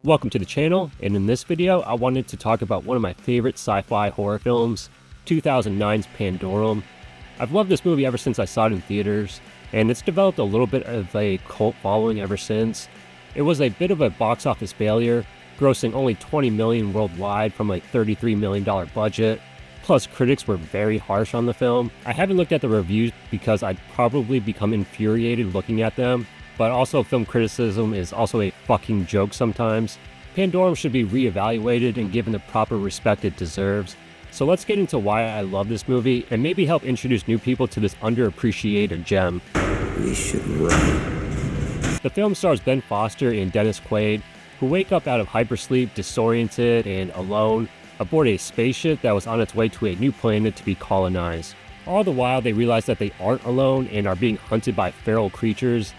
Welcome to the channel, and in this video I wanted to talk about one of my favorite sci-fi horror films, 2009's Pandorum. I've loved this movie ever since I saw it in theaters, and it's developed a little bit of a cult following ever since. It was a bit of a box office failure, grossing only $20 million worldwide from a $33 million budget. Plus, critics were very harsh on the film. I haven't looked at the reviews because I'd probably become infuriated looking at them, but also film criticism is also a fucking joke sometimes. Pandorum should be reevaluated and given the proper respect it deserves. So let's get into why I love this movie and maybe help introduce new people to this underappreciated gem. We should run. The film stars Ben Foster and Dennis Quaid, who wake up out of hypersleep disoriented and alone aboard a spaceship that was on its way to a new planet to be colonized. All the while, they realize that they aren't alone and are being hunted by feral creatures,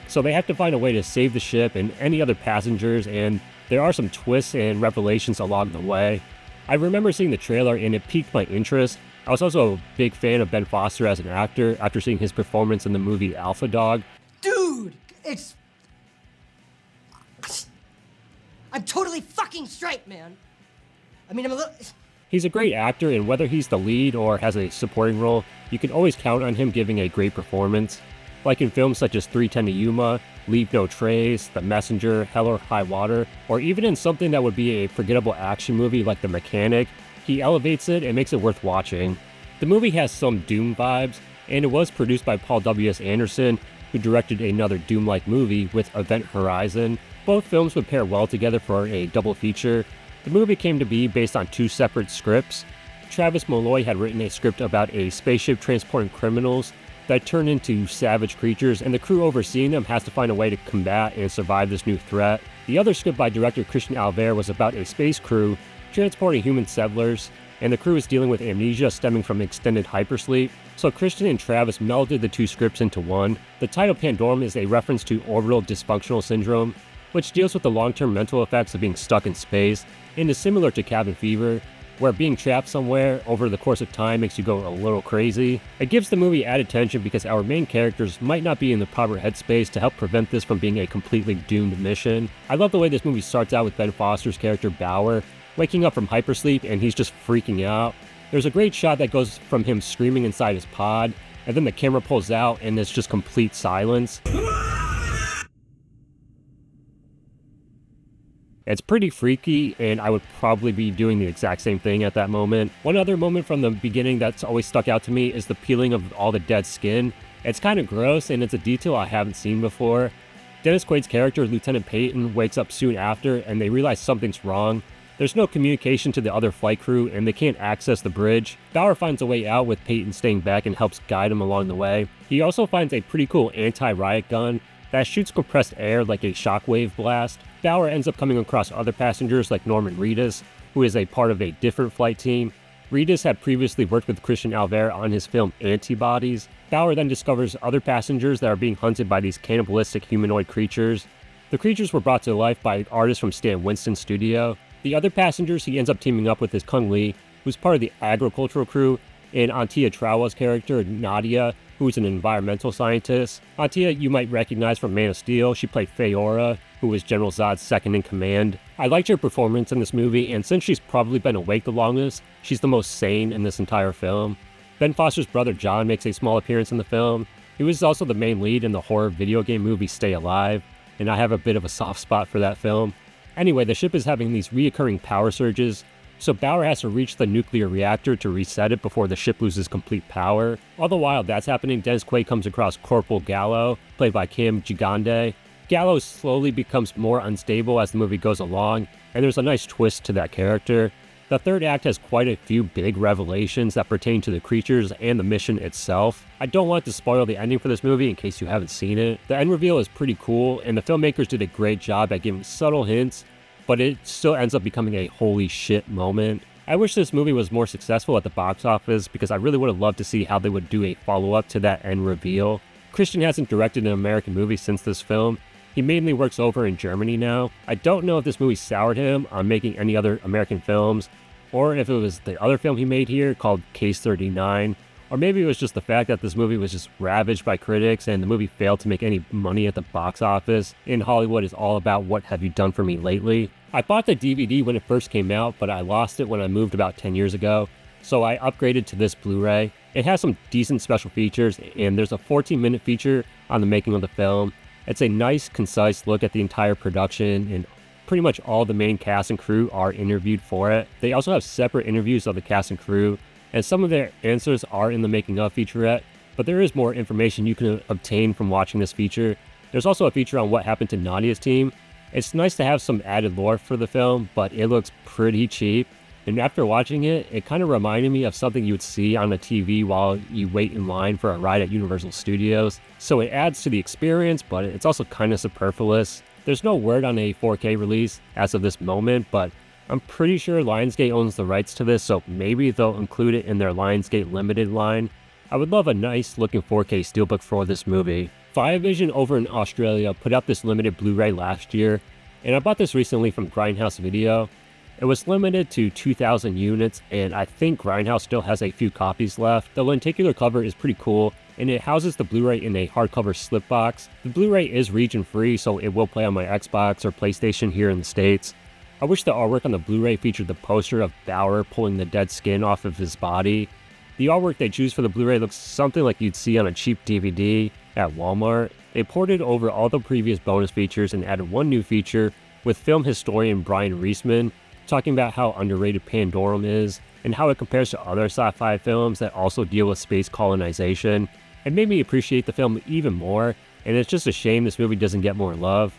so they have to find a way to save the ship and any other passengers, and there are some twists and revelations along the way. I remember seeing the trailer and it piqued my interest. I was also a big fan of Ben Foster as an actor after seeing his performance in the movie Alpha Dog. Dude, I'm totally fucking straight, man. I mean, I'm a little... He's a great actor, and whether he's the lead or has a supporting role, you can always count on him giving a great performance. Like in films such as 3:10 to Yuma, Leave No Trace, The Messenger, Hell or High Water, or even in something that would be a forgettable action movie like The Mechanic, he elevates it and makes it worth watching. The movie has some Doom vibes, and it was produced by Paul W.S. Anderson, who directed another Doom-like movie with Event Horizon. Both films would pair well together for a double feature. The movie came to be based on two separate scripts. Travis Malloy had written a script about a spaceship transporting criminals that turn into savage creatures, and the crew overseeing them has to find a way to combat and survive this new threat. The other script by director Christian Alver was about a space crew transporting human settlers, and the crew is dealing with amnesia stemming from extended hypersleep. So Christian and Travis melded the two scripts into one. The title Pandorum is a reference to orbital dysfunctional syndrome, which deals with the long-term mental effects of being stuck in space, and is similar to cabin fever, where being trapped somewhere over the course of time makes you go a little crazy. It gives the movie added tension because our main characters might not be in the proper headspace to help prevent this from being a completely doomed mission. I love the way this movie starts out with Ben Foster's character Bauer waking up from hypersleep and he's just freaking out. There's a great shot that goes from him screaming inside his pod, and then the camera pulls out and it's just complete silence. It's pretty freaky, and I would probably be doing the exact same thing at that moment. One other moment from the beginning that's always stuck out to me is the peeling of all the dead skin. It's kind of gross, and it's a detail I haven't seen before. Dennis Quaid's character, Lieutenant Peyton, wakes up soon after, and they realize something's wrong. There's no communication to the other flight crew, and they can't access the bridge. Bauer finds a way out with Peyton staying back and helps guide him along the way. He also finds a pretty cool anti-riot gun that shoots compressed air like a shockwave blast. Bauer ends up coming across other passengers like Norman Reedus, who is a part of a different flight team. Reedus had previously worked with Christian Alver on his film Antibodies. Bauer then discovers other passengers that are being hunted by these cannibalistic humanoid creatures. The creatures were brought to life by artists from Stan Winston's studio. The other passengers he ends up teaming up with is Kung Lee, who's part of the agricultural crew, and Antia Trawa's character, Nadia, who's an environmental scientist. Antia you might recognize from Man of Steel. She played Feora, who was General Zod's second in command. I liked her performance in this movie, and since she's probably been awake the longest, she's the most sane in this entire film. Ben Foster's brother John makes a small appearance in the film. He was also the main lead in the horror video game movie Stay Alive, and I have a bit of a soft spot for that film. Anyway, the ship is having these reoccurring power surges, so Bauer has to reach the nuclear reactor to reset it before the ship loses complete power. All the while that's happening, Dennis Quaid comes across Corporal Gallo, played by Cam Gigande. Gallo slowly becomes more unstable as the movie goes along, and there's a nice twist to that character. The third act has quite a few big revelations that pertain to the creatures and the mission itself. I don't want to spoil the ending for this movie in case you haven't seen it. The end reveal is pretty cool, and the filmmakers did a great job at giving subtle hints, but it still ends up becoming a holy shit moment. I wish this movie was more successful at the box office because I really would have loved to see how they would do a follow-up to that end reveal. Christian hasn't directed an American movie since this film. He mainly works over in Germany now. I don't know if this movie soured him on making any other American films, or if it was the other film he made here called Case 39, Or maybe it was just the fact that this movie was just ravaged by critics and the movie failed to make any money at the box office. In Hollywood is all about what have you done for me lately. I bought the DVD when it first came out, but I lost it when I moved about 10 years ago. So I upgraded to this Blu-ray. It has some decent special features, and there's a 14-minute feature on the making of the film. It's a nice, concise look at the entire production, and pretty much all the main cast and crew are interviewed for it. They also have separate interviews of the cast and crew, and some of their answers are in the making of featurette, but there is more information you can obtain from watching this feature. There's also a feature on what happened to Nadia's team. It's nice to have some added lore for the film, but it looks pretty cheap. And after watching it, it kind of reminded me of something you would see on a TV while you wait in line for a ride at Universal Studios. So it adds to the experience, but it's also kind of superfluous. There's no word on a 4K release as of this moment, but I'm pretty sure Lionsgate owns the rights to this, so maybe they'll include it in their Lionsgate Limited line. I would love a nice looking 4K steelbook for this movie. Viavision over in Australia put out this limited Blu-ray last year, and I bought this recently from Grindhouse Video. It was limited to 2,000 units, and I think Grindhouse still has a few copies left. The lenticular cover is pretty cool, and it houses the Blu-ray in a hardcover slip box. The Blu-ray is region free, so it will play on my Xbox or PlayStation here in the States. I wish the artwork on the Blu-ray featured the poster of Bauer pulling the dead skin off of his body. The artwork they choose for the Blu-ray looks something like you'd see on a cheap DVD at Walmart. They ported over all the previous bonus features and added one new feature with film historian Brian Reisman talking about how underrated Pandorum is and how it compares to other sci-fi films that also deal with space colonization. It made me appreciate the film even more, and it's just a shame this movie doesn't get more love.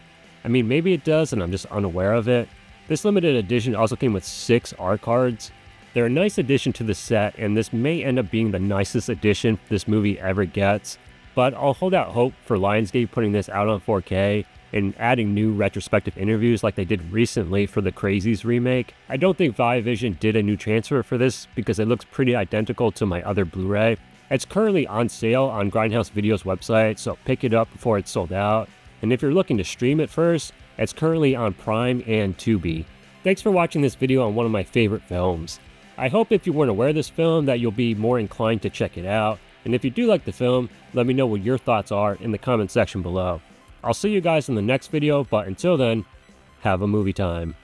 I mean, maybe it does and I'm just unaware of it. This limited edition also came with 6 art cards. They're a nice addition to the set, and this may end up being the nicest edition this movie ever gets, but I'll hold out hope for Lionsgate putting this out on 4K and adding new retrospective interviews like they did recently for the Crazies remake. I don't think Viavision did a new transfer for this because it looks pretty identical to my other Blu-ray. It's currently on sale on Grindhouse Video's website, so pick it up before it's sold out. And if you're looking to stream it first, it's currently on Prime and Tubi. Thanks for watching this video on one of my favorite films. I hope if you weren't aware of this film that you'll be more inclined to check it out. And if you do like the film, let me know what your thoughts are in the comment section below. I'll see you guys in the next video, but until then, have a movie time.